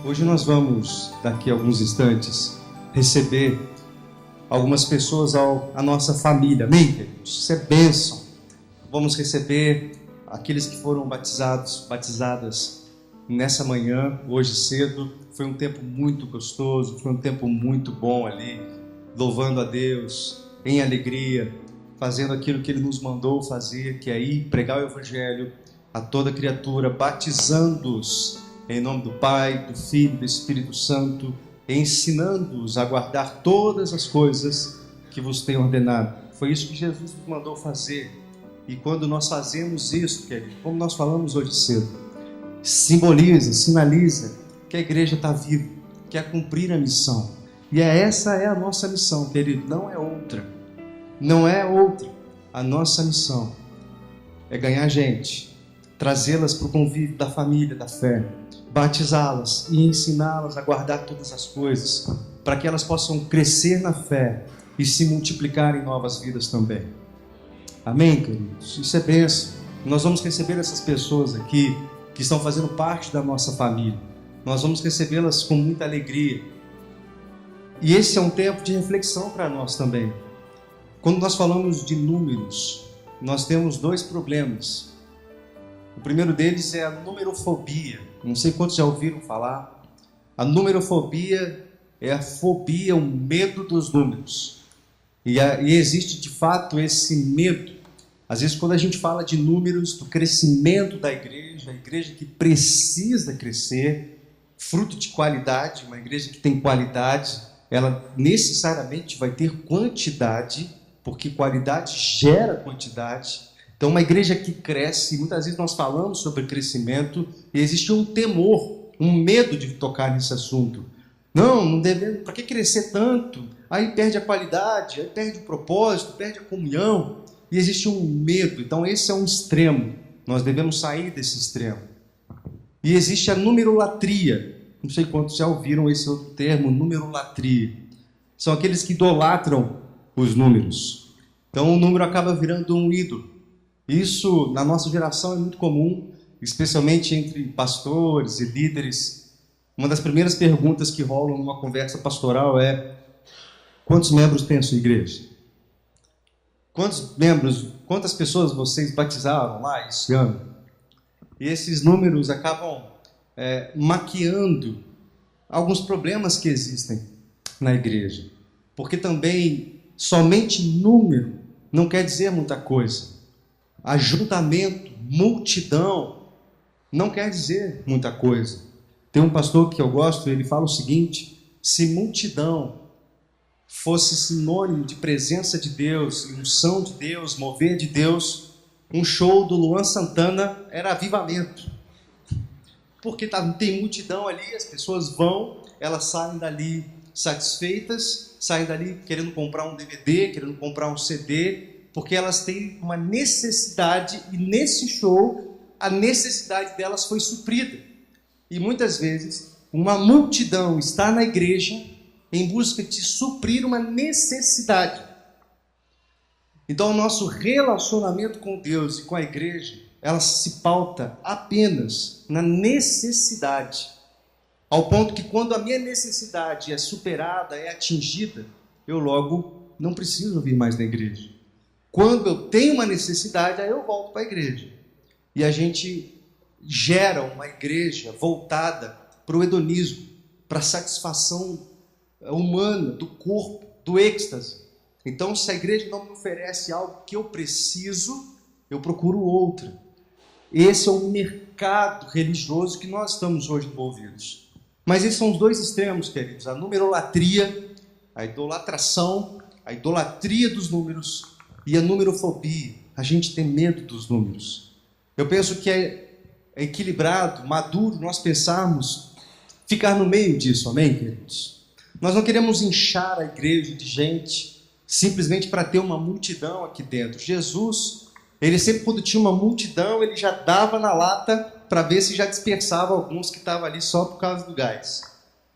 Hoje nós vamos, daqui a alguns instantes, receber algumas pessoas à nossa família. Amém, queridos? Isso é bênção. Vamos receber aqueles que foram batizadas nessa manhã, hoje cedo. Foi um tempo muito gostoso, foi um tempo muito bom ali, louvando a Deus, em alegria, fazendo aquilo que Ele nos mandou fazer, que é ir pregar o Evangelho a toda criatura, batizando-os em nome do Pai, do Filho e do Espírito Santo, ensinando-os a guardar todas as coisas que vos tenho ordenado. Foi isso que Jesus nos mandou fazer. E quando nós fazemos isso, querido, como nós falamos hoje cedo, simboliza, sinaliza que a igreja está viva, quer cumprir a missão. E essa é a nossa missão, querido, não é outra. Não é outra. A nossa missão é ganhar gente, trazê-las para o convívio da família, da fé, batizá-las e ensiná-las a guardar todas as coisas, para que elas possam crescer na fé e se multiplicar em novas vidas também. Amém, queridos? Isso é bênção. Nós vamos receber essas pessoas aqui que estão fazendo parte da nossa família. Nós vamos recebê-las com muita alegria. E esse é um tempo de reflexão para nós também. Quando nós falamos de números, nós temos dois problemas. O primeiro deles é a numerofobia. Não sei quantos já ouviram falar. A numerofobia é a fobia, o medo dos números. E existe de fato esse medo. Às vezes quando a gente fala de números, do crescimento da igreja, a igreja que precisa crescer, fruto de qualidade, uma igreja que tem qualidade, ela necessariamente vai ter quantidade, porque qualidade gera quantidade. Então, uma igreja que cresce, muitas vezes nós falamos sobre crescimento, e existe um temor, um medo de tocar nesse assunto. Não devemos, para que crescer tanto? Aí perde a qualidade, aí perde o propósito, perde a comunhão, e existe um medo. Então, esse é um extremo, nós devemos sair desse extremo. E existe a numerolatria, não sei quantos já ouviram esse outro termo, numerolatria. São aqueles que idolatram os números. Então, o número acaba virando um ídolo. Isso, na nossa geração, é muito comum, especialmente entre pastores e líderes. Uma das primeiras perguntas que rolam numa conversa pastoral é: quantos membros tem a sua igreja? Quantas pessoas vocês batizaram lá esse ano? E esses números acabam maquiando alguns problemas que existem na igreja. Porque também, somente número não quer dizer muita coisa. Ajuntamento, multidão, não quer dizer muita coisa. Tem um pastor que eu gosto, ele fala o seguinte: se multidão fosse sinônimo de presença de Deus, unção de Deus, mover de Deus, um show do Luan Santana era avivamento. Porque tem multidão ali, as pessoas vão, elas saem dali satisfeitas, saem dali querendo comprar um DVD, querendo comprar um CD, porque elas têm uma necessidade, e nesse show a necessidade delas foi suprida. E muitas vezes uma multidão está na igreja em busca de suprir uma necessidade. Então o nosso relacionamento com Deus e com a igreja, ela se pauta apenas na necessidade, ao ponto que quando a minha necessidade é superada, é atingida, eu logo não preciso vir mais na igreja. Quando eu tenho uma necessidade, aí eu volto para a igreja. E a gente gera uma igreja voltada para o hedonismo, para a satisfação humana, do corpo, do êxtase. Então, se a igreja não me oferece algo que eu preciso, eu procuro outra. Esse é o mercado religioso que nós estamos hoje envolvidos. Mas esses são os dois extremos, queridos. A numerolatria, a idolatração, a idolatria dos números e a numerofobia. A gente tem medo dos números. Eu penso que é equilibrado, maduro, nós pensarmos ficar no meio disso, amém, queridos? Nós não queremos inchar a igreja de gente simplesmente para ter uma multidão aqui dentro. Jesus, ele sempre quando tinha uma multidão, ele já dava na lata para ver se já dispersava alguns que estavam ali só por causa do gás.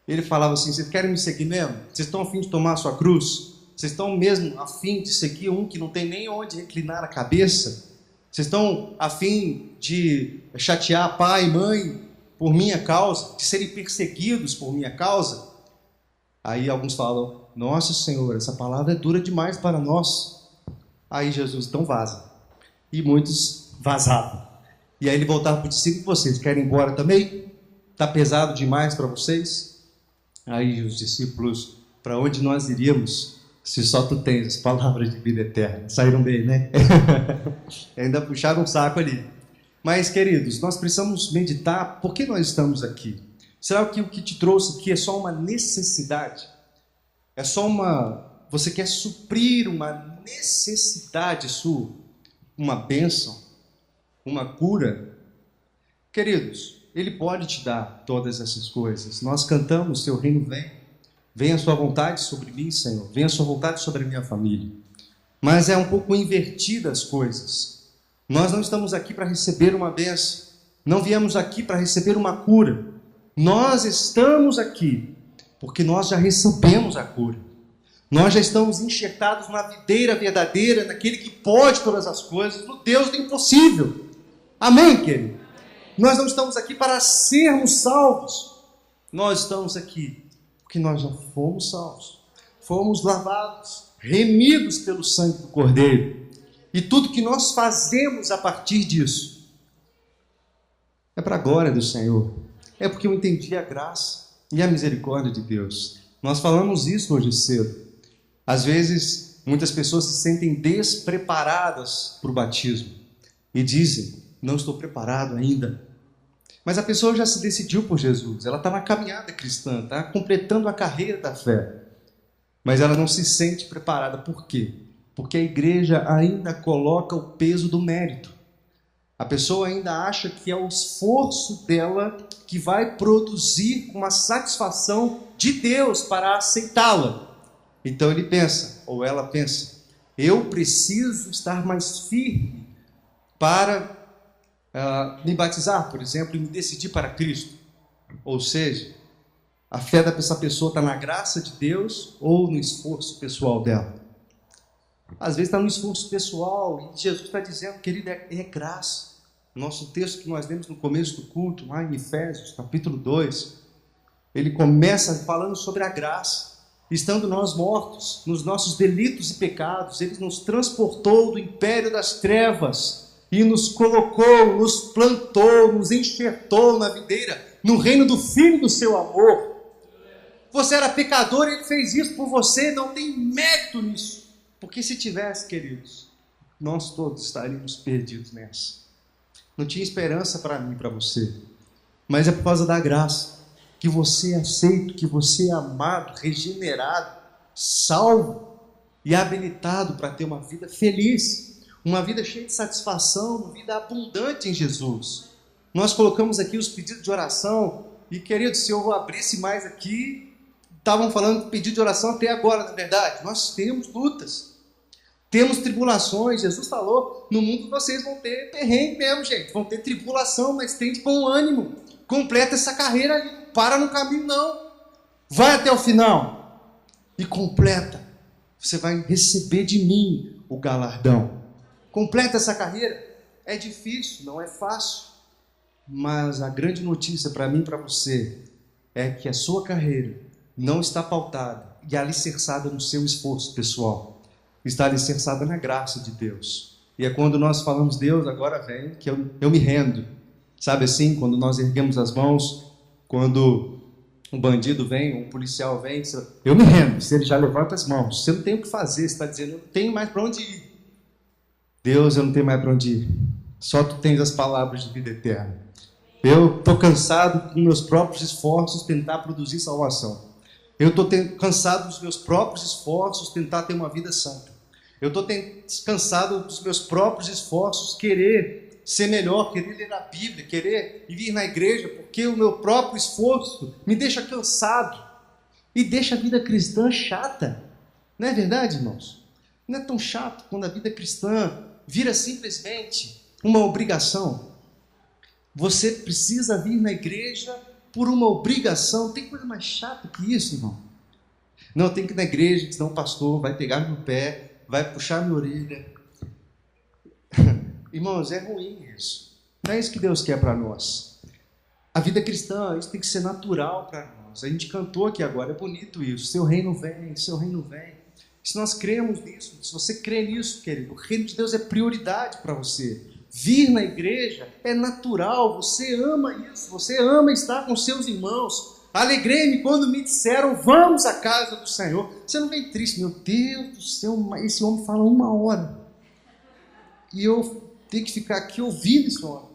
Ele falava assim: vocês querem me seguir mesmo? Vocês estão a fim de tomar a sua cruz? Vocês estão mesmo a fim de seguir um que não tem nem onde reclinar a cabeça? Vocês estão a fim de chatear pai e mãe por minha causa, de serem perseguidos por minha causa. Aí alguns falam, nossa Senhor, essa palavra é dura demais para nós. Aí Jesus, então vaza. E muitos vazavam. E aí ele voltava para os discípulos, vocês querem ir embora também? Está pesado demais para vocês? Aí os discípulos, para onde nós iríamos se só tu tens as palavras de vida eterna? Saíram bem, né? Ainda puxaram um saco ali. Mas, queridos, nós precisamos meditar por que nós estamos aqui. Será que o que te trouxe aqui é só uma necessidade? É só você quer suprir uma necessidade sua? Uma bênção? Uma cura? Queridos, Ele pode te dar todas essas coisas. Nós cantamos, Teu reino vem. Venha a Sua vontade sobre mim, Senhor. Venha a Sua vontade sobre a minha família. Mas é um pouco invertida as coisas. Nós não estamos aqui para receber uma bênção. Não viemos aqui para receber uma cura. Nós estamos aqui porque nós já recebemos a cura. Nós já estamos enxertados na videira verdadeira, naquele que pode todas as coisas, no Deus do impossível. Amém, querido? Nós não estamos aqui para sermos salvos. Nós estamos aqui porque nós já fomos salvos. Fomos lavados, remidos pelo sangue do Cordeiro. E tudo que nós fazemos a partir disso é para a glória do Senhor. É porque eu entendi a graça e a misericórdia de Deus. Nós falamos isso hoje cedo. Às vezes, muitas pessoas se sentem despreparadas para o batismo e dizem, não estou preparado ainda. Mas a pessoa já se decidiu por Jesus, ela está na caminhada cristã, está completando a carreira da fé. Mas ela não se sente preparada. Por quê? Porque a igreja ainda coloca o peso do mérito. A pessoa ainda acha que é o esforço dela que vai produzir uma satisfação de Deus para aceitá-la. Então ele pensa, ou ela pensa, eu preciso estar mais firme para me batizar, por exemplo, e me decidir para Cristo. Ou seja, a fé dessa pessoa está na graça de Deus ou no esforço pessoal dela? Às vezes está no esforço pessoal, e Jesus está dizendo, querido, é graça. Nosso texto que nós lemos no começo do culto, lá em Efésios, capítulo 2, ele começa falando sobre a graça. Estando nós mortos nos nossos delitos e pecados, Ele nos transportou do império das trevas e nos colocou, nos plantou, nos enxertou na videira, no reino do Filho do seu amor. Você era pecador e Ele fez isso por você, não tem mérito nisso. Porque se tivesse, queridos, nós todos estaríamos perdidos nessa. Não tinha esperança para mim e para você. Mas é por causa da graça que você é aceito, que você é amado, regenerado, salvo e habilitado para ter uma vida feliz, uma vida cheia de satisfação, uma vida abundante em Jesus. Nós colocamos aqui os pedidos de oração e, querido, se eu abrisse mais aqui, estavam falando de pedido de oração até agora, na verdade. Nós temos lutas, temos tribulações. Jesus falou, no mundo vocês vão ter perrengue mesmo, gente, vão ter tribulação, mas tem de bom ânimo, completa essa carreira ali. Para no caminho, não. Vai até o final e completa. Você vai receber de mim o galardão. Completa essa carreira. É difícil, não é fácil. Mas a grande notícia para mim e para você é que a sua carreira não está pautada e alicerçada no seu esforço pessoal. Está alicerçada na graça de Deus. E é quando nós falamos, Deus, agora vem, que eu me rendo. Sabe assim, quando nós erguemos as mãos, quando um bandido vem, um policial vem, eu me rendo. Se ele já levanta as mãos, você não tem o que fazer, você está dizendo, eu não tenho mais para onde ir. Deus, eu não tenho mais para onde ir. Só tu tens as palavras de vida eterna. Eu estou cansado com meus próprios esforços tentar produzir salvação. Eu estou cansado dos meus próprios esforços tentar ter uma vida santa. Eu estou cansado dos meus próprios esforços querer ser melhor, querer ler a Bíblia, querer vir na igreja, porque o meu próprio esforço me deixa cansado e deixa a vida cristã chata. Não é verdade, irmãos? Não é tão chato quando a vida cristã vira simplesmente uma obrigação. Você precisa vir na igreja por uma obrigação. Tem coisa mais chata que isso, irmão? Não, eu tenho que ir na igreja, senão o pastor vai pegar no meu pé, vai puxar minha orelha. Irmãos, é ruim isso. Não é isso que Deus quer para nós. A vida cristã, isso tem que ser natural para nós. A gente cantou aqui agora, é bonito isso. Seu reino vem, seu reino vem. Se nós cremos nisso, se você crê nisso, querido, o reino de Deus é prioridade para você. Vir na igreja é natural, você ama isso, você ama estar com seus irmãos. Alegrei-me quando me disseram, vamos à casa do Senhor. Você não vem triste, meu Deus do céu, esse homem fala 1 hora. E eu tenho que ficar aqui ouvindo esse homem.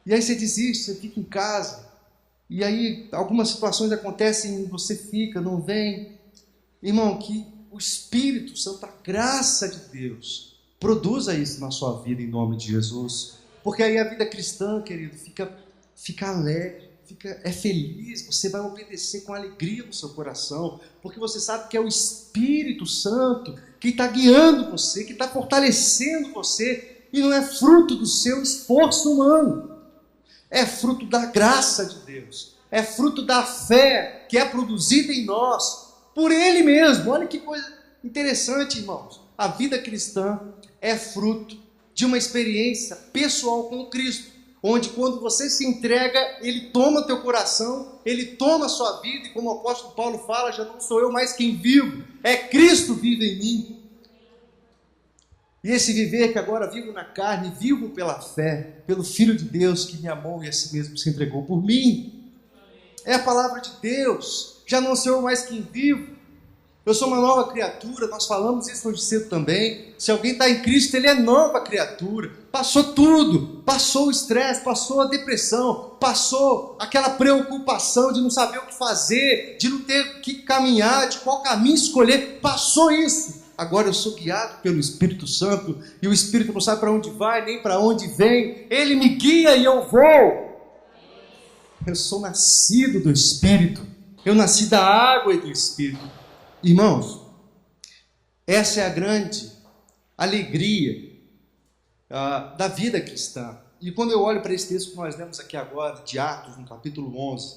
E aí você desiste, você fica em casa. E aí algumas situações acontecem e você fica, não vem. Irmão, que o Espírito Santo, a graça de Deus, produza isso na sua vida em nome de Jesus. Porque aí a vida cristã, querido, fica alegre, é feliz, você vai obedecer com alegria no seu coração, porque você sabe que é o Espírito Santo que está guiando você, que está fortalecendo você, e não é fruto do seu esforço humano. É fruto da graça de Deus. É fruto da fé que é produzida em nós por Ele mesmo. Olha que coisa interessante, irmãos. A vida cristã é fruto de uma experiência pessoal com Cristo, onde quando você se entrega, Ele toma teu coração, Ele toma a sua vida, e como o apóstolo Paulo fala, já não sou eu mais quem vivo, é Cristo vive em mim. E esse viver que agora vivo na carne, vivo pela fé, pelo Filho de Deus que me amou e a si mesmo se entregou por mim. É a palavra de Deus, já não sou eu mais quem vivo. Eu sou uma nova criatura, nós falamos isso hoje cedo também. Se alguém está em Cristo, ele é nova criatura. Passou tudo, passou o estresse, passou a depressão, passou aquela preocupação de não saber o que fazer, de não ter que caminhar, de qual caminho escolher, passou isso. Agora eu sou guiado pelo Espírito Santo, e o Espírito não sabe para onde vai, nem para onde vem. Ele me guia e eu vou. Eu sou nascido do Espírito. Eu nasci da água e do Espírito. Irmãos, essa é a grande alegria da vida cristã. E quando eu olho para esse texto que nós lemos aqui agora, de Atos, no capítulo 11,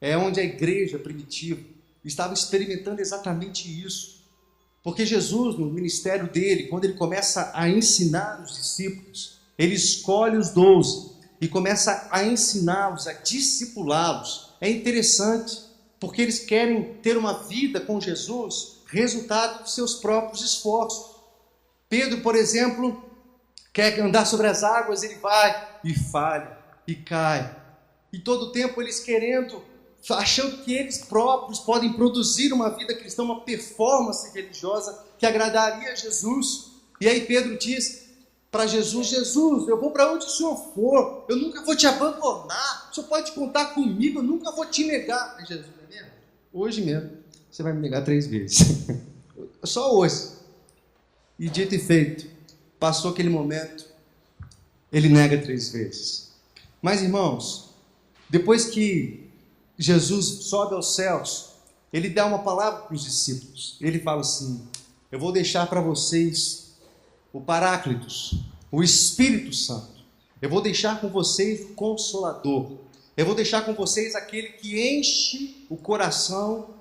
é onde a igreja primitiva estava experimentando exatamente isso. Porque Jesus, no ministério dele, quando ele começa a ensinar os discípulos, ele escolhe os 12 e começa a ensiná-los, a discipulá-los. É interessante, porque eles querem ter uma vida com Jesus, resultado dos seus próprios esforços. Pedro, por exemplo, quer andar sobre as águas, ele vai e falha, e cai. E todo o tempo eles achando que eles próprios podem produzir uma vida cristã, uma performance religiosa que agradaria a Jesus. E aí Pedro diz para Jesus, Jesus, eu vou para onde o Senhor for, eu nunca vou te abandonar, o Senhor pode contar comigo, eu nunca vou te negar. Mas Jesus, é mesmo? Hoje mesmo, você vai me negar 3 vezes. Só hoje. E dito e feito, passou aquele momento, ele nega 3 vezes. Mas irmãos, depois que Jesus sobe aos céus, ele dá uma palavra para os discípulos. Ele fala assim, eu vou deixar para vocês o Paráclitos, o Espírito Santo. Eu vou deixar com vocês o Consolador. Eu vou deixar com vocês aquele que enche o coração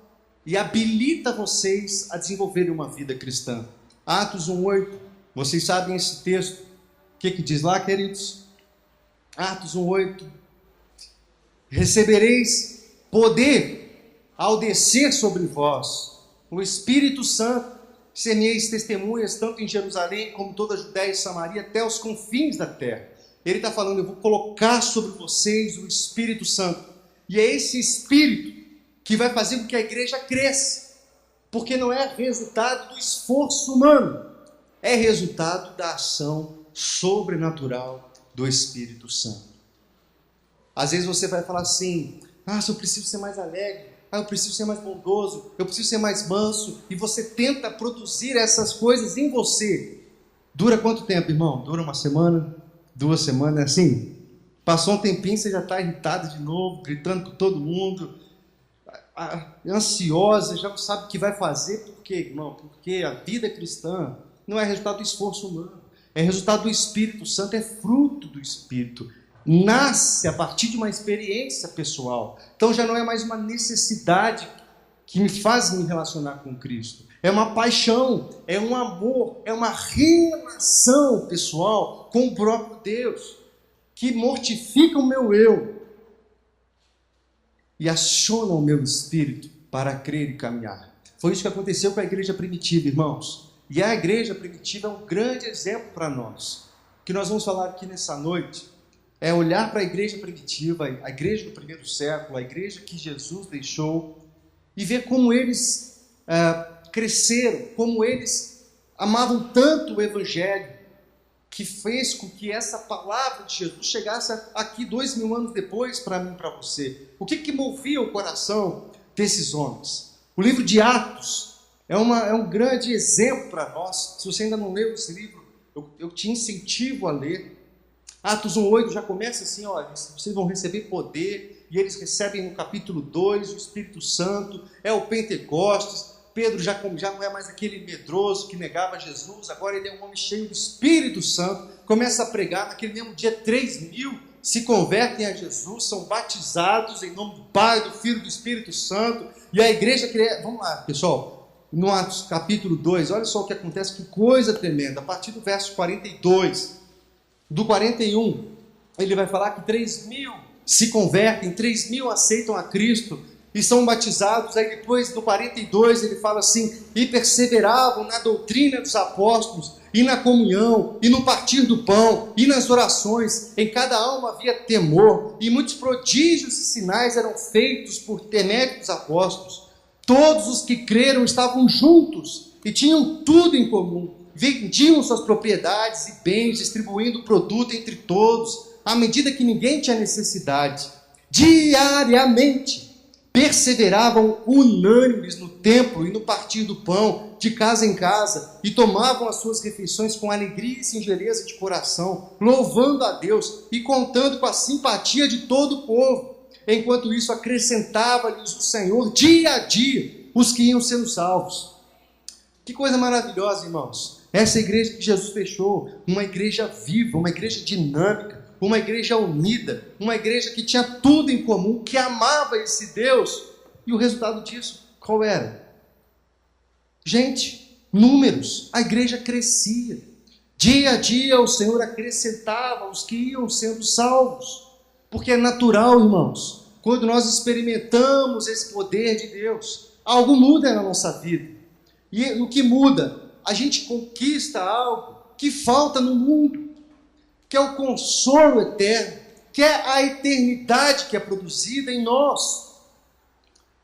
e habilita vocês a desenvolverem uma vida cristã. Atos 1:8, vocês sabem esse texto. O que diz lá, queridos? Atos 1:8. Recebereis poder ao descer sobre vós o Espírito Santo, ser-me-eis testemunhas tanto em Jerusalém como toda a Judéia e Samaria até os confins da terra. Ele está falando, eu vou colocar sobre vocês o Espírito Santo, e é esse Espírito que vai fazer com que a igreja cresça, porque não é resultado do esforço humano, é resultado da ação sobrenatural do Espírito Santo. Às vezes você vai falar assim, se eu preciso ser mais alegre, eu preciso ser mais bondoso, eu preciso ser mais manso, e você tenta produzir essas coisas em você. Dura quanto tempo, irmão? Dura 1 semana, 2 semanas, assim? Passou um tempinho, você já está irritado de novo, gritando com todo mundo, ansiosa, já não sabe o que vai fazer. Por quê, irmão? Porque a vida cristã não é resultado do esforço humano, é resultado do Espírito Santo, é fruto do Espírito. Nasce a partir de uma experiência pessoal. Então já não é mais uma necessidade que me faz me relacionar com Cristo. É uma paixão, é um amor, é uma relação pessoal com o próprio Deus, que mortifica o meu eu e aciona o meu espírito para crer e caminhar. Foi isso que aconteceu com a igreja primitiva, irmãos. E a igreja primitiva é um grande exemplo para nós. O que nós vamos falar aqui nessa noite é olhar para a igreja primitiva, a igreja do primeiro século, a igreja que Jesus deixou, e ver como eles cresceram, como eles amavam tanto o Evangelho, que fez com que essa palavra de Jesus chegasse aqui 2000 anos depois para mim e para você. O que movia o coração desses homens? O livro de Atos é um grande exemplo para nós. Se você ainda não leu esse livro, eu te incentivo a ler. Atos 1,8 já começa assim, olha, vocês vão receber poder, e eles recebem no capítulo 2 o Espírito Santo, é o Pentecostes. Pedro já não é mais aquele medroso que negava Jesus, agora ele é um homem cheio do Espírito Santo, começa a pregar, naquele mesmo dia 3.000 se convertem a Jesus, são batizados em nome do Pai, do Filho e do Espírito Santo, e a igreja vamos lá, pessoal, no Atos capítulo 2, olha só o que acontece, que coisa tremenda, a partir do verso 42, do 41, ele vai falar que 3.000 se convertem, 3.000 aceitam a Cristo, e são batizados. Aí depois do 42 ele fala assim, e perseveravam na doutrina dos apóstolos, e na comunhão, e no partir do pão, e nas orações, em cada alma havia temor, e muitos prodígios e sinais eram feitos por intermédio dos apóstolos. Todos os que creram estavam juntos, e tinham tudo em comum, vendiam suas propriedades e bens, distribuindo o produto entre todos, à medida que ninguém tinha necessidade. Diariamente perseveravam unânimes no templo e no partir do pão, de casa em casa, e tomavam as suas refeições com alegria e singeleza de coração, louvando a Deus e contando com a simpatia de todo o povo. Enquanto isso, acrescentava-lhes o Senhor dia a dia os que iam sendo salvos. Que coisa maravilhosa, irmãos! Essa igreja que Jesus fechou, uma igreja viva, uma igreja dinâmica, uma igreja unida, uma igreja que tinha tudo em comum, que amava esse Deus. E o resultado disso, qual era? Gente, números, a igreja crescia. Dia a dia o Senhor acrescentava os que iam sendo salvos. Porque é natural, irmãos, quando nós experimentamos esse poder de Deus, algo muda na nossa vida. E o que muda? A gente conquista algo que falta no mundo, que é o consolo eterno, que é a eternidade que é produzida em nós.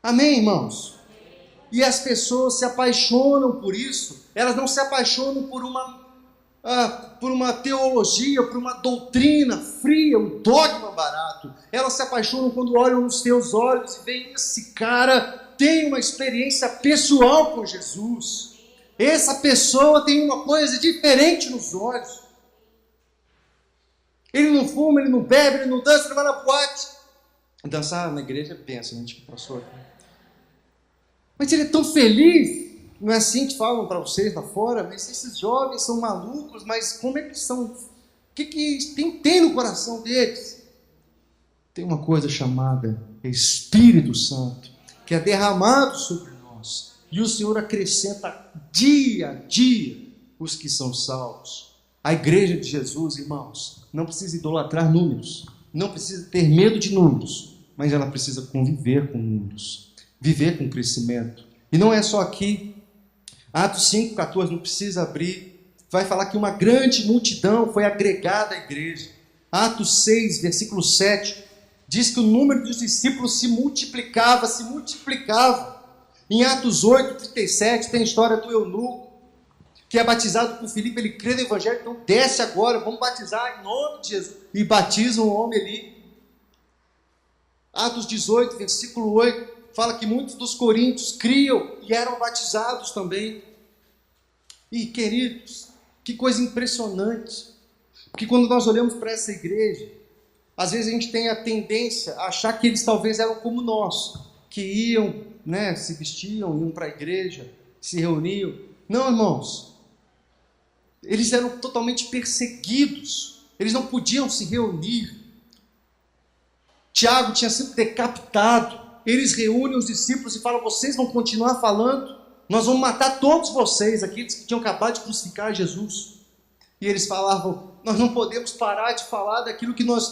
Amém, irmãos? E as pessoas se apaixonam por isso. Elas não se apaixonam por uma teologia, por uma doutrina fria, um dogma barato. Elas se apaixonam quando olham nos teus olhos e veem esse cara tem uma experiência pessoal com Jesus. Essa pessoa tem uma coisa diferente nos olhos. Ele não fuma, ele não bebe, ele não dança, ele vai na boate. Dançar na igreja é bênção, a gente que passou aqui. Mas ele é tão feliz. Não é assim que falam para vocês lá fora? Mas esses jovens são malucos, mas como é que são? O que tem no coração deles? Tem uma coisa chamada Espírito Santo, que é derramado sobre nós. E o Senhor acrescenta dia a dia os que são salvos. A igreja de Jesus, irmãos, não precisa idolatrar números, não precisa ter medo de números, mas ela precisa conviver com números, viver com crescimento. E não é só aqui. Atos 5,14, não precisa abrir, vai falar que uma grande multidão foi agregada à igreja. Atos 6, versículo 7, diz que o número dos discípulos se multiplicava. Em Atos 8,37 tem a história do eunuco, que é batizado por Filipe, ele crê no Evangelho, então desce agora, vamos batizar em nome de Jesus. E batiza um homem ali. Atos 18, versículo 8, fala que muitos dos coríntios criam e eram batizados também. E queridos, que coisa impressionante. Porque quando nós olhamos para essa igreja, às vezes a gente tem a tendência a achar que eles talvez eram como nós, que iam, se vestiam, iam para a igreja, se reuniam. Não, irmãos. Eles eram totalmente perseguidos. Eles não podiam se reunir. Tiago tinha sido decapitado. Eles reúnem os discípulos e falam: vocês vão continuar falando? Nós vamos matar todos vocês, aqueles que tinham acabado de crucificar Jesus. E eles falavam: nós não podemos parar de falar daquilo que nós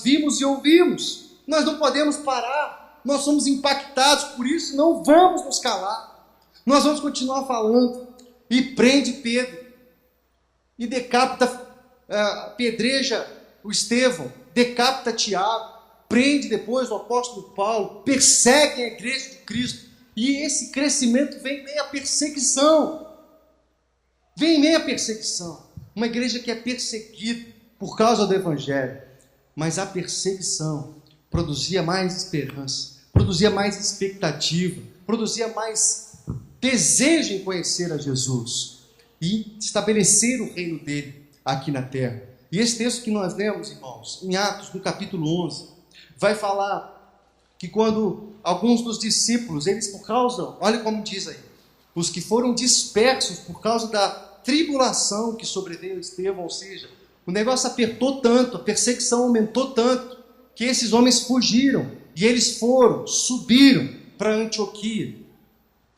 vimos e ouvimos. Nós não podemos parar. Nós somos impactados por isso, não vamos nos calar. Nós vamos continuar falando. E prende Pedro. E decapita, apedreja o Estevão, decapita Tiago, prende depois o apóstolo Paulo, persegue a igreja de Cristo. E esse crescimento vem em meio à perseguição. Vem em meio à perseguição. Uma igreja que é perseguida por causa do Evangelho. Mas a perseguição produzia mais esperança, produzia mais expectativa, produzia mais desejo em conhecer a Jesus e estabelecer o reino dele aqui na terra. E esse texto que nós lemos, irmãos, em Atos, no capítulo 11, vai falar que quando alguns dos discípulos, eles por causa, olha como diz aí, os que foram dispersos por causa da tribulação que sobreveio a Estevão, ou seja, o negócio apertou tanto, a perseguição aumentou tanto, que esses homens fugiram, e eles subiram para Antioquia.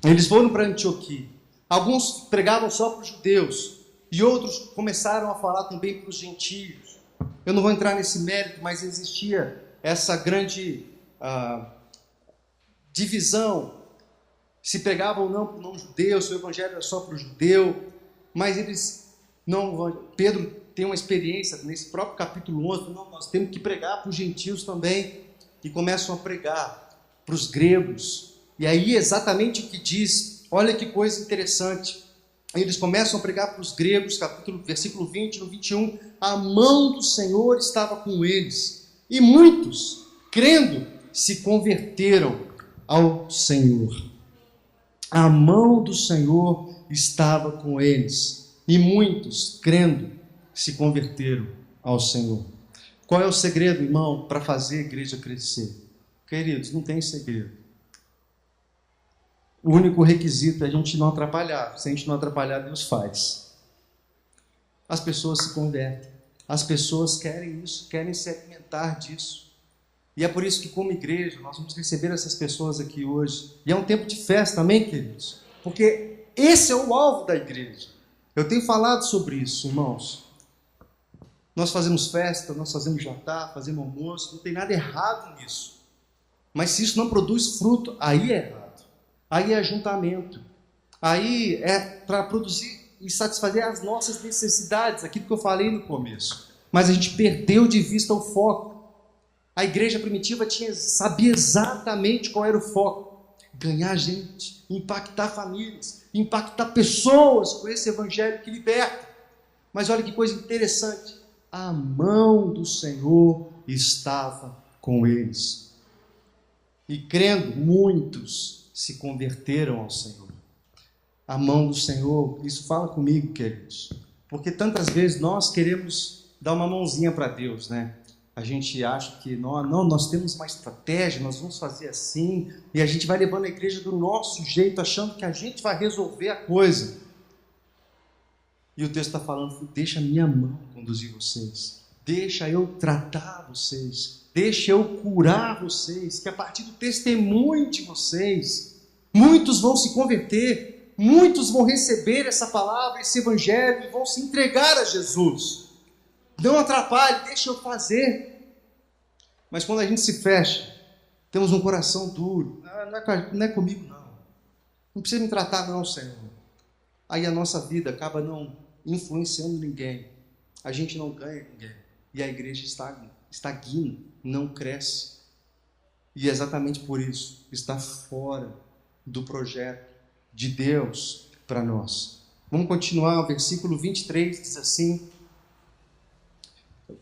Eles foram para Antioquia. Alguns pregavam só para os judeus, e outros começaram a falar também para os gentios. Eu não vou entrar nesse mérito, mas existia essa grande divisão, se pregava ou não para o não-judeu, se o evangelho era só para o judeu, mas eles não... Pedro tem uma experiência nesse próprio capítulo 11, não, nós temos que pregar para os gentios também, e começam a pregar para os gregos, e aí exatamente o que diz, olha que coisa interessante, eles começam a pregar para os gregos, versículo 20, no 21, a mão do Senhor estava com eles, e muitos, crendo, se converteram ao Senhor. A mão do Senhor estava com eles, e muitos, crendo, se converteram ao Senhor. Qual é o segredo, irmão, para fazer a igreja crescer? Queridos, não tem segredo. O único requisito é a gente não atrapalhar. Se a gente não atrapalhar, Deus faz. As pessoas se convertem. As pessoas querem isso, querem se alimentar disso. E é por isso que, como igreja, nós vamos receber essas pessoas aqui hoje. E é um tempo de festa, amém, queridos? Porque esse é o alvo da igreja. Eu tenho falado sobre isso, irmãos. Nós fazemos festa, nós fazemos jantar, fazemos almoço, não tem nada errado nisso. Mas se isso não produz fruto, aí é errado. Aí é ajuntamento. Aí é para produzir e satisfazer as nossas necessidades, aquilo que eu falei no começo. Mas a gente perdeu de vista o foco. A igreja primitiva sabia exatamente qual era o foco. Ganhar gente, impactar famílias, impactar pessoas com esse evangelho que liberta. Mas olha que coisa interessante. A mão do Senhor estava com eles. E crendo, muitos se converteram ao Senhor. A mão do Senhor, isso fala comigo, queridos. Porque tantas vezes nós queremos dar uma mãozinha para Deus, né? A gente acha que nós temos uma estratégia, nós vamos fazer assim, e a gente vai levando a igreja do nosso jeito, achando que a gente vai resolver a coisa. E o texto está falando, deixa a minha mão conduzir vocês, deixa eu tratar vocês, deixa eu curar vocês, que a partir do testemunho de vocês, muitos vão se converter, muitos vão receber essa palavra, esse evangelho, e vão se entregar a Jesus. Não atrapalhe, deixa eu fazer. Mas quando a gente se fecha, temos um coração duro, não é comigo não, não precisa me tratar não, Senhor. Aí a nossa vida acaba não influenciando ninguém, a gente não ganha ninguém, e a igreja estagna, não cresce, e é exatamente por isso, está fora do projeto de Deus para nós. Vamos continuar, o versículo 23 diz assim,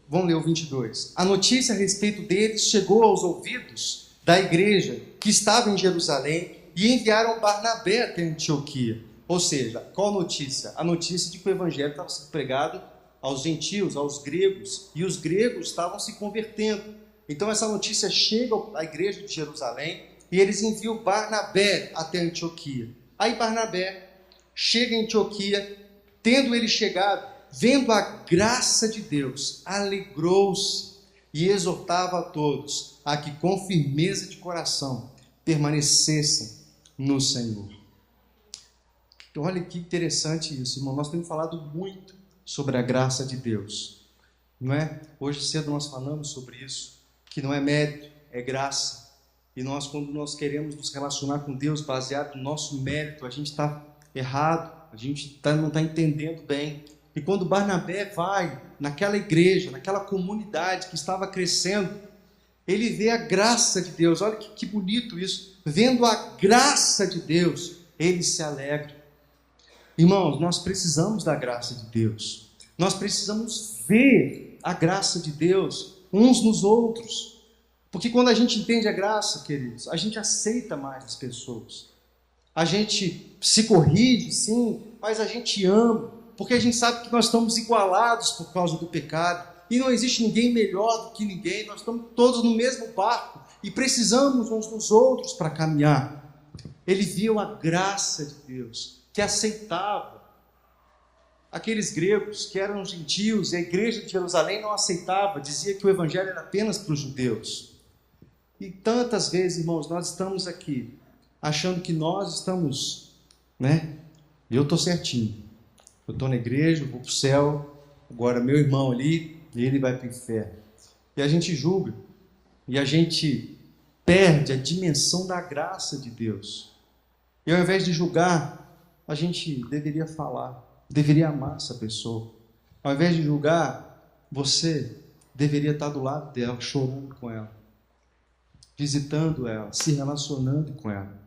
vamos ler o 22. A notícia a respeito deles chegou aos ouvidos da igreja que estava em Jerusalém e enviaram Barnabé até Antioquia. Ou seja, qual notícia? A notícia de que o evangelho estava sendo pregado aos gentios, aos gregos, e os gregos estavam se convertendo. Então essa notícia chega à igreja de Jerusalém e eles enviam Barnabé até Antioquia. Aí Barnabé chega em Antioquia, tendo ele chegado, vendo a graça de Deus, alegrou-se e exortava a todos a que com firmeza de coração permanecessem no Senhor. Olha que interessante isso, irmão. Nós temos falado muito sobre a graça de Deus, não é? Hoje cedo nós falamos sobre isso, que não é mérito, é graça. E quando nós queremos nos relacionar com Deus baseado no nosso mérito, a gente está errado, a gente não está entendendo bem. E quando Barnabé vai naquela igreja, naquela comunidade que estava crescendo, ele vê a graça de Deus. Olha que bonito isso. Vendo a graça de Deus, ele se alegra. Irmãos, nós precisamos da graça de Deus. Nós precisamos ver a graça de Deus uns nos outros. Porque quando a gente entende a graça, queridos, a gente aceita mais as pessoas. A gente se corrige, sim, mas a gente ama. Porque a gente sabe que nós estamos igualados por causa do pecado. E não existe ninguém melhor do que ninguém. Nós estamos todos no mesmo barco. E precisamos uns dos outros para caminhar. Ele viu a graça de Deus, que aceitava. Aqueles gregos que eram gentios, e a igreja de Jerusalém não aceitava, dizia que o evangelho era apenas para os judeus. E tantas vezes, irmãos, nós estamos aqui, achando que nós estamos, eu estou certinho, eu estou na igreja, eu vou para o céu, agora meu irmão ali, ele vai para o inferno. E a gente julga, e a gente perde a dimensão da graça de Deus. E ao invés de julgar, a gente deveria falar, deveria amar essa pessoa. Ao invés de julgar, você deveria estar do lado dela, chorando com ela, visitando ela, se relacionando com ela.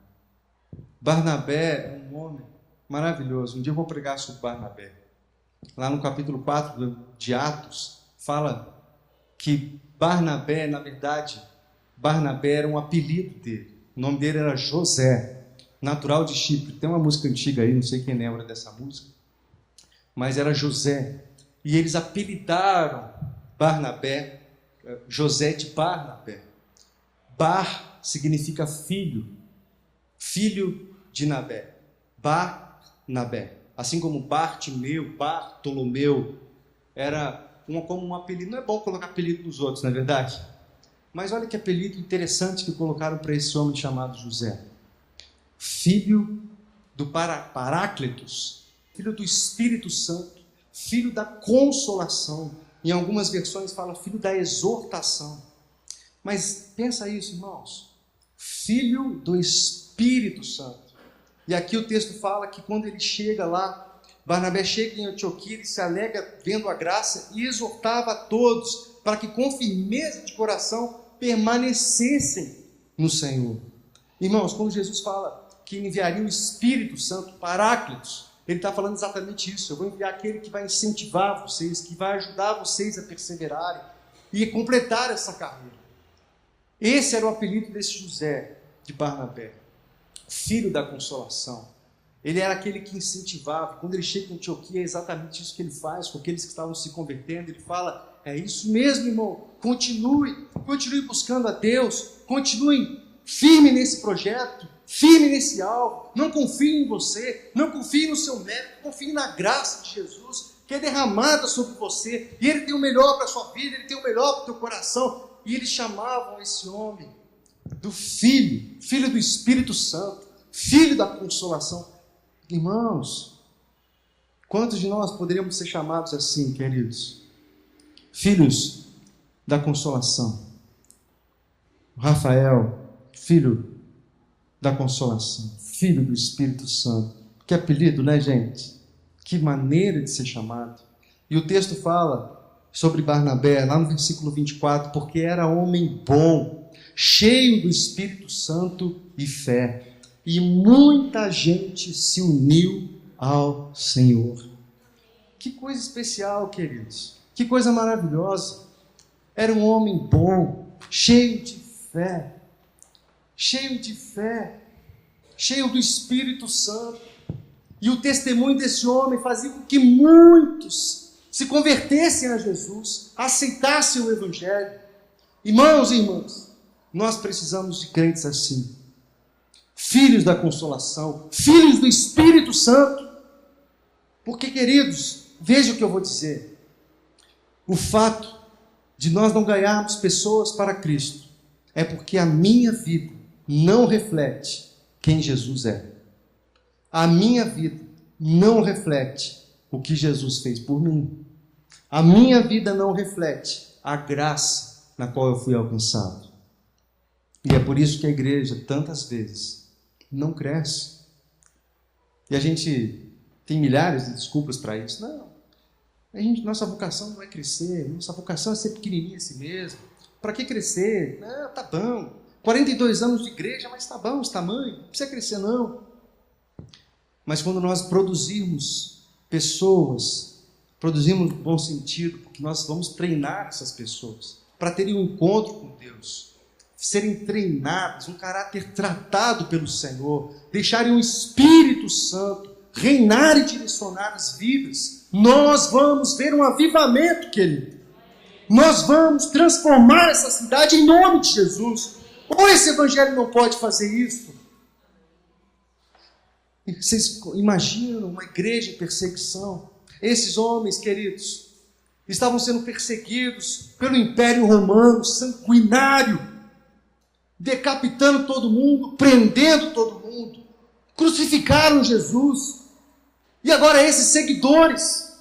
Barnabé é um homem maravilhoso. Um dia eu vou pregar sobre Barnabé. Lá no capítulo 4 de Atos, fala que Barnabé, na verdade, Barnabé era um apelido dele. O nome dele era José, natural de Chipre. Tem uma música antiga aí, não sei quem lembra dessa música, mas era José. E eles apelidaram Barnabé, José de Barnabé. Bar significa filho, filho de Nabé. Barnabé. Assim como Bartimeu, Bartolomeu, era como um apelido. Não é bom colocar apelido nos outros, não é verdade? Mas olha que apelido interessante que colocaram para esse homem chamado José. Filho do Paráclitos, filho do Espírito Santo, filho da consolação. Em algumas versões fala filho da exortação. Mas pensa isso, irmãos. Filho do Espírito Santo. E aqui o texto fala que quando ele chega lá, Barnabé chega em Antioquia, ele se alegra vendo a graça e exortava a todos para que com firmeza de coração permanecessem no Senhor. Irmãos, quando Jesus fala que enviaria o Espírito Santo, Paráclitos, ele está falando exatamente isso. Eu vou enviar aquele que vai incentivar vocês, que vai ajudar vocês a perseverarem e completar essa carreira. Esse era o apelido desse José de Barnabé, filho da consolação. Ele era aquele que incentivava. Quando ele chega em Antioquia, é exatamente isso que ele faz com aqueles que estavam se convertendo. Ele fala, é isso mesmo, irmão, continue buscando a Deus, continue firme nesse projeto, firme nesse alvo, não confie em você, não confie no seu mérito, confie na graça de Jesus, que é derramada sobre você, e Ele tem o melhor para a sua vida, Ele tem o melhor para o teu coração. E eles chamavam esse homem do filho do Espírito Santo, filho da consolação. Irmãos, quantos de nós poderíamos ser chamados assim, queridos? Filhos da consolação. Rafael, filho da consolação, filho do Espírito Santo. Que apelido, né, gente? Que maneira de ser chamado. E o texto fala sobre Barnabé, lá no versículo 24, porque era homem bom, cheio do Espírito Santo e fé, e muita gente se uniu ao Senhor. Que coisa especial, queridos, que coisa maravilhosa. Era um homem bom, cheio de fé, cheio do Espírito Santo, e o testemunho desse homem fazia com que muitos se convertessem a Jesus, aceitassem o Evangelho. Irmãos e irmãs, nós precisamos de crentes assim, filhos da consolação, filhos do Espírito Santo. Porque, queridos, veja o que eu vou dizer. O fato de nós não ganharmos pessoas para Cristo é porque a minha vida não reflete quem Jesus é. A minha vida não reflete o que Jesus fez por mim. A minha vida não reflete a graça na qual eu fui alcançado. E é por isso que a igreja, tantas vezes, não cresce. E a gente tem milhares de desculpas para isso. Não, nossa vocação não é crescer, nossa vocação é ser pequenininha assim mesmo. Para que crescer? Não, tá bom. 42 anos de igreja, mas tá bom esse tamanho, não precisa crescer não. Mas quando nós produzimos pessoas, produzimos no bom sentido, porque nós vamos treinar essas pessoas para terem um encontro com Deus, serem treinadas, um caráter tratado pelo Senhor, deixarem o Espírito Santo reinar e direcionar as vidas, nós vamos ver um avivamento, querido. Nós vamos transformar essa cidade em nome de Jesus. Ou esse evangelho não pode fazer isso? Vocês imaginam uma igreja em perseguição? Esses homens, queridos, estavam sendo perseguidos pelo Império Romano, sanguinário, decapitando todo mundo, prendendo todo mundo, crucificaram Jesus. E agora esses seguidores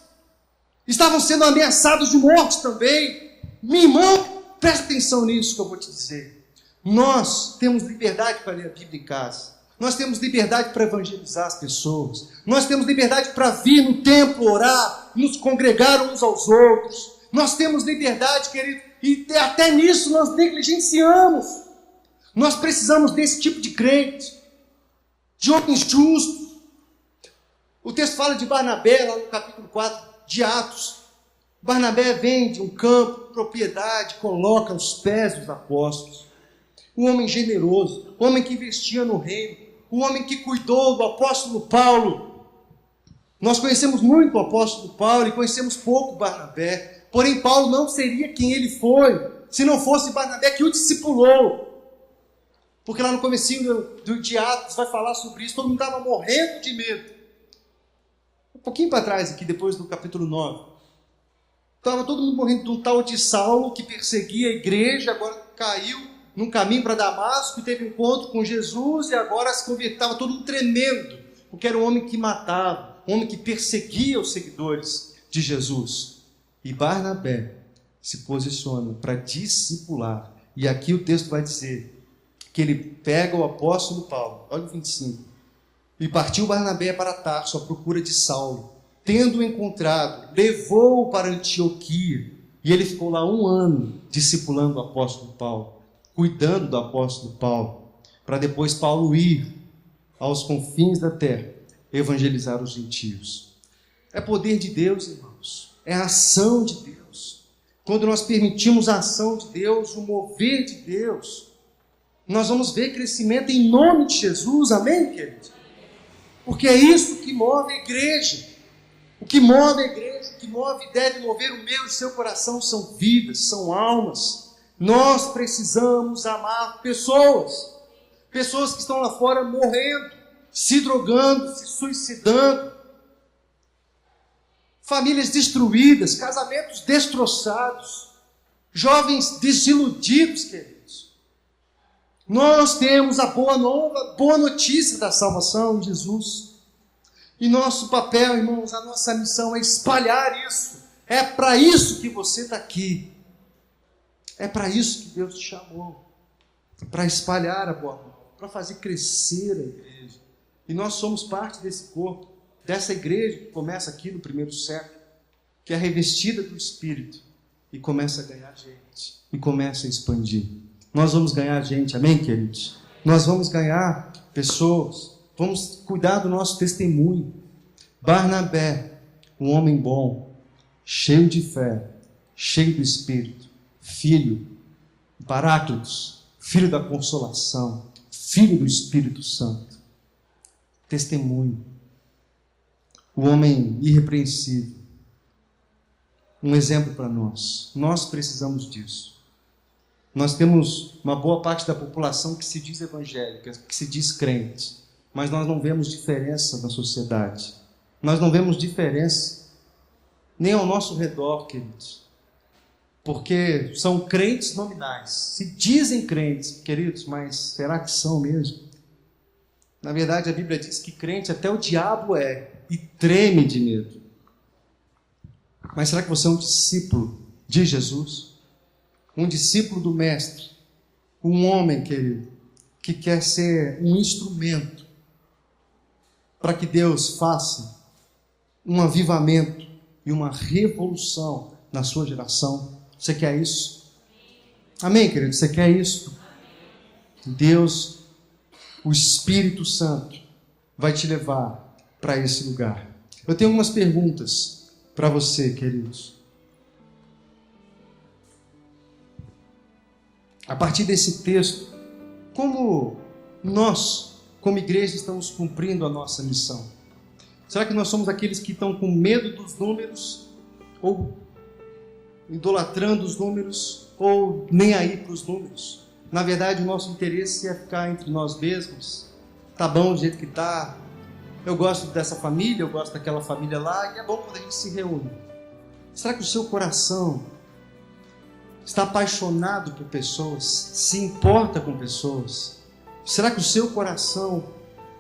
estavam sendo ameaçados de morte também. Meu irmão, presta atenção nisso que eu vou te dizer. Nós temos liberdade para ler a Bíblia em casa. Nós temos liberdade para evangelizar as pessoas. Nós temos liberdade para vir no templo orar, nos congregar uns aos outros. Nós temos liberdade, querido, e até nisso nós negligenciamos. Nós precisamos desse tipo de crente, de homens justos. O texto fala de Barnabé, lá no capítulo 4 de Atos. Barnabé vende um campo, propriedade, coloca aos pés dos apóstolos. Um homem generoso, um homem que investia no reino, um homem que cuidou do apóstolo Paulo. Nós conhecemos muito o apóstolo Paulo e conhecemos pouco Barnabé. Porém, Paulo não seria quem ele foi, se não fosse Barnabé que o discipulou. Porque lá no comecinho de Atos vai falar sobre isso, todo mundo estava morrendo de medo. Um pouquinho para trás aqui, depois do capítulo 9. Estava todo mundo morrendo de um tal de Saulo, que perseguia a igreja, agora caiu num caminho para Damasco, e teve um encontro com Jesus, e agora se converteu, estava todo mundo tremendo, porque era um homem que matava, um homem que perseguia os seguidores de Jesus. E Barnabé se posiciona para discipular. E aqui o texto vai dizer que ele pega o apóstolo Paulo, olha o 25, e partiu Barnabé para Tarso à procura de Saulo. Tendo-o encontrado, levou-o para Antioquia, e ele ficou lá 1 ano discipulando o apóstolo Paulo, cuidando do apóstolo Paulo, para depois Paulo ir aos confins da terra, evangelizar os gentios. É poder de Deus, irmãos, é a ação de Deus. Quando nós permitimos a ação de Deus, o mover de Deus, nós vamos ver crescimento em nome de Jesus, amém, queridos? Porque é isso que move a igreja. O que move a igreja, o que move e deve mover o meu e o seu coração são vidas, são almas. Nós precisamos amar pessoas. Pessoas que estão lá fora morrendo, se drogando, se suicidando. Famílias destruídas, casamentos destroçados. Jovens desiludidos, queridos. Nós temos a boa nova, boa notícia da salvação em Jesus. E nosso papel, irmãos, a nossa missão é espalhar isso. É para isso que você está aqui. É para isso que Deus te chamou. Para espalhar a boa nova, para fazer crescer a igreja. E nós somos parte desse corpo, dessa igreja que começa aqui no primeiro século, que é revestida do Espírito e começa a ganhar gente, e começa a expandir. Nós vamos ganhar gente, amém, queridos? Nós vamos ganhar pessoas. Vamos cuidar do nosso testemunho. Barnabé, um homem bom, cheio de fé, cheio do Espírito, filho, Paráclitos, filho da consolação, filho do Espírito Santo. Testemunho. O homem irrepreensível. Um exemplo para nós. Nós precisamos disso. Nós temos uma boa parte da população que se diz evangélica, que se diz crente. Mas nós não vemos diferença na sociedade. Nós não vemos diferença nem ao nosso redor, queridos. Porque são crentes nominais. Se dizem crentes, queridos, mas será que são mesmo? Na verdade, a Bíblia diz que crente até o diabo é e treme de medo. Mas será que você é um discípulo de Jesus? Um discípulo do Mestre? um homem, querido, que quer ser um instrumento para que Deus faça um avivamento e uma revolução na sua geração. Você quer isso? Amém, querido? Você quer isso? Deus, o Espírito Santo, vai te levar para esse lugar. Eu tenho algumas perguntas para você, queridos. A partir desse texto, como nós, como igreja, estamos cumprindo a nossa missão? Será que nós somos aqueles que estão com medo dos números, ou idolatrando os números, ou nem aí para os números? Na verdade, o nosso interesse é ficar entre nós mesmos. Tá bom do jeito que tá. Eu gosto dessa família, eu gosto daquela família lá, e é bom quando a gente se reúne. Será que o seu coração está apaixonado por pessoas, se importa com pessoas? Será que o seu coração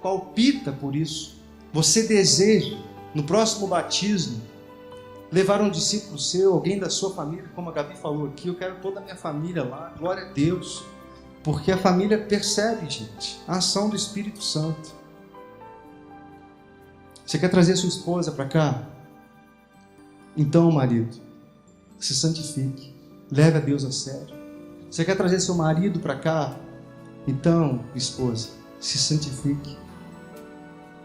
palpita por isso? Você deseja, no próximo batismo, levar um discípulo seu, alguém da sua família, como a Gabi falou aqui, eu quero toda a minha família lá, glória a Deus, porque a família percebe, gente, a ação do Espírito Santo. Você quer trazer sua esposa para cá? Então, marido, se santifique. Leve a Deus a sério. Você quer trazer seu marido para cá? Então, esposa, se santifique.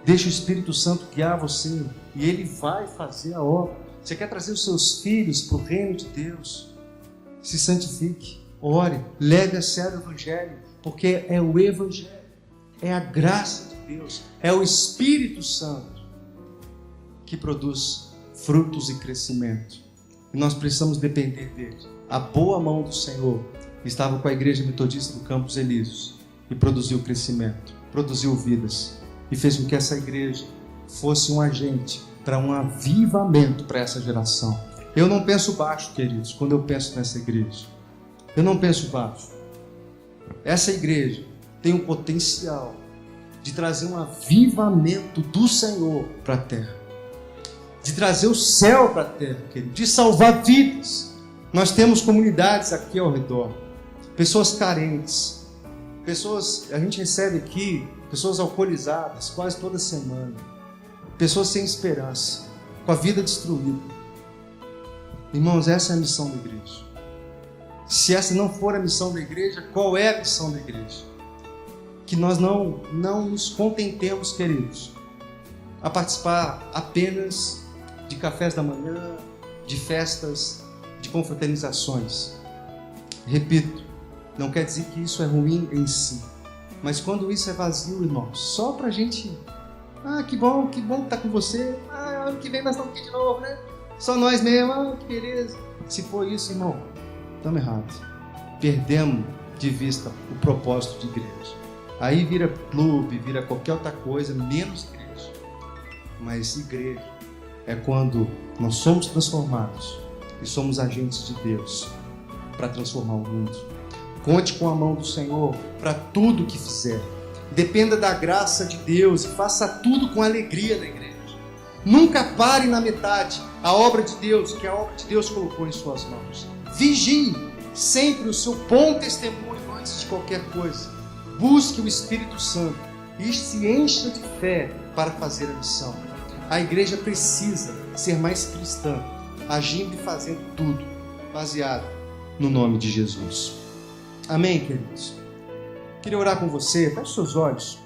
Deixe o Espírito Santo guiar você e Ele vai fazer a obra. Você quer trazer os seus filhos para o reino de Deus? Se santifique, ore, leve a sério o Evangelho, porque é o Evangelho, é a graça de Deus, é o Espírito Santo que produz frutos e crescimento. E nós precisamos depender dele. A boa mão do Senhor estava com a Igreja Metodista do Campos Elíseos e produziu crescimento, produziu vidas e fez com que essa igreja fosse um agente para um avivamento para essa geração. Eu não penso baixo, queridos, quando eu penso nessa igreja. Eu não penso baixo. Essa igreja tem o potencial de trazer um avivamento do Senhor para a terra, de trazer o céu para a terra, querido, de salvar vidas. Nós temos comunidades aqui ao redor, pessoas carentes, pessoas, a gente recebe aqui, pessoas alcoolizadas quase toda semana, pessoas sem esperança, com a vida destruída. Irmãos, essa é a missão da igreja. Se essa não for a missão da igreja, qual é a missão da igreja? Que nós não nos contentemos, queridos, a participar apenas de cafés da manhã, de festas, de confraternizações. Repito, não quer dizer que isso é ruim em si, mas quando isso é vazio, irmãos, só pra gente, que bom estar com você, ano que vem nós estamos aqui de novo, né? Só nós mesmo, que beleza. Se for isso, irmão, estamos errados. Perdemos de vista o propósito de igreja. Aí vira clube, vira qualquer outra coisa, menos igreja. Mas igreja é quando nós somos transformados e somos agentes de Deus para transformar o mundo. Conte com a mão do Senhor para tudo que fizer. Dependa da graça de Deus e faça tudo com alegria na igreja. Nunca pare na metade a obra de Deus, que a obra de Deus colocou em suas mãos. Vigie sempre o seu bom testemunho antes de qualquer coisa. Busque o Espírito Santo e se encha de fé para fazer a missão. A igreja precisa ser mais cristã, agindo e fazendo tudo baseado no nome de Jesus. Amém, queridos? Queria orar com você. Feche seus olhos.